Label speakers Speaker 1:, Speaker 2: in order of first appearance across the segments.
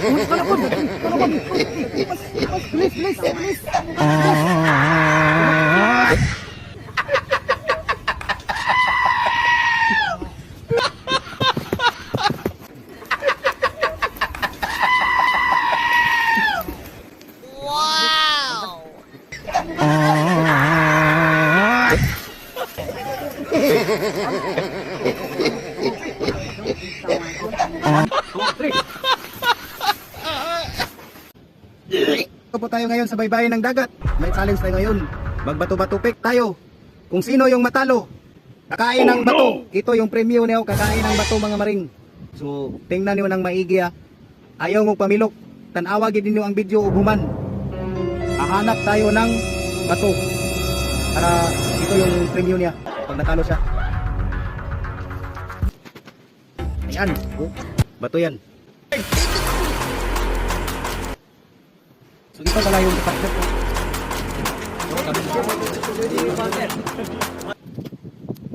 Speaker 1: Please. Ito po tayo ngayon sa baybayin ng dagat. May challenge tayo ngayon. Magbato-bato pick tayo. Kung sino yung matalo, kakain ng bato. Ito yung premyo niyo, kakain ng bato mga maring. So, tingnan niyo ng maigi ha. Ayaw mong pamilok. Tanawagin niyo ang video ubuman. Hahanap tayo ng bato. Para ito yung premyo niya. Pag natalo siya. Ayan. Oh, bato yan. So ito pala yung partner ko.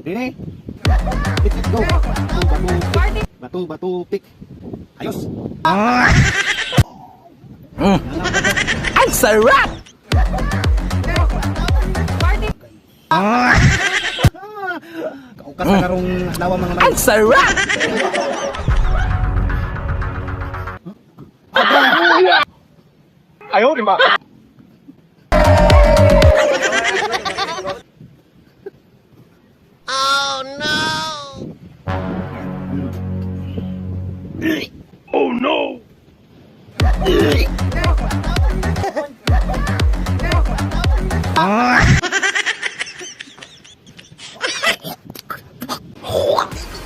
Speaker 1: Dini. Let's go. Bato, pick. Ayos.
Speaker 2: Ang sarap!
Speaker 1: Kaukas na karong lawa mga
Speaker 2: Ang sarap!
Speaker 3: Ayaw, di ba?
Speaker 4: Oh no!
Speaker 3: Oh no!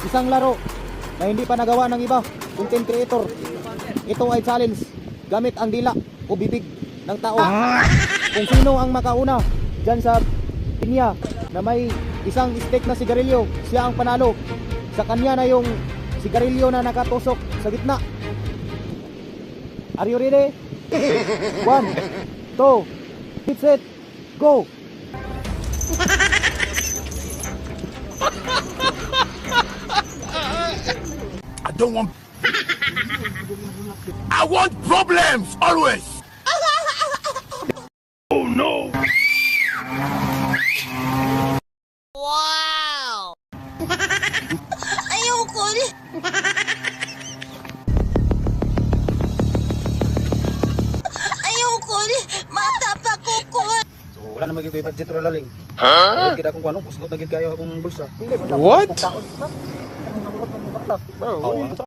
Speaker 1: Isang laro na hindi pa nagawa ng iba, content creator. Ito ay challenge gamit ang dila o bibig ng tao. Kung sino ang makauna dyan sa pinya na may isang stick na sigarilyo, siya ang panalo. Sa kanya na yung sigarilyo na nakatusok sa gitna. Are you ready? 1, 2, hit set, go!
Speaker 3: I don't want... I want problems, always! Oh no!
Speaker 4: Wow! Ayoko. Ayoko. Mata pa ko.
Speaker 1: So, wala na magiging budget ro laling. Huh? Kita kung kuno, kusgot na gid kayo akong bulsa.
Speaker 3: What? Bro,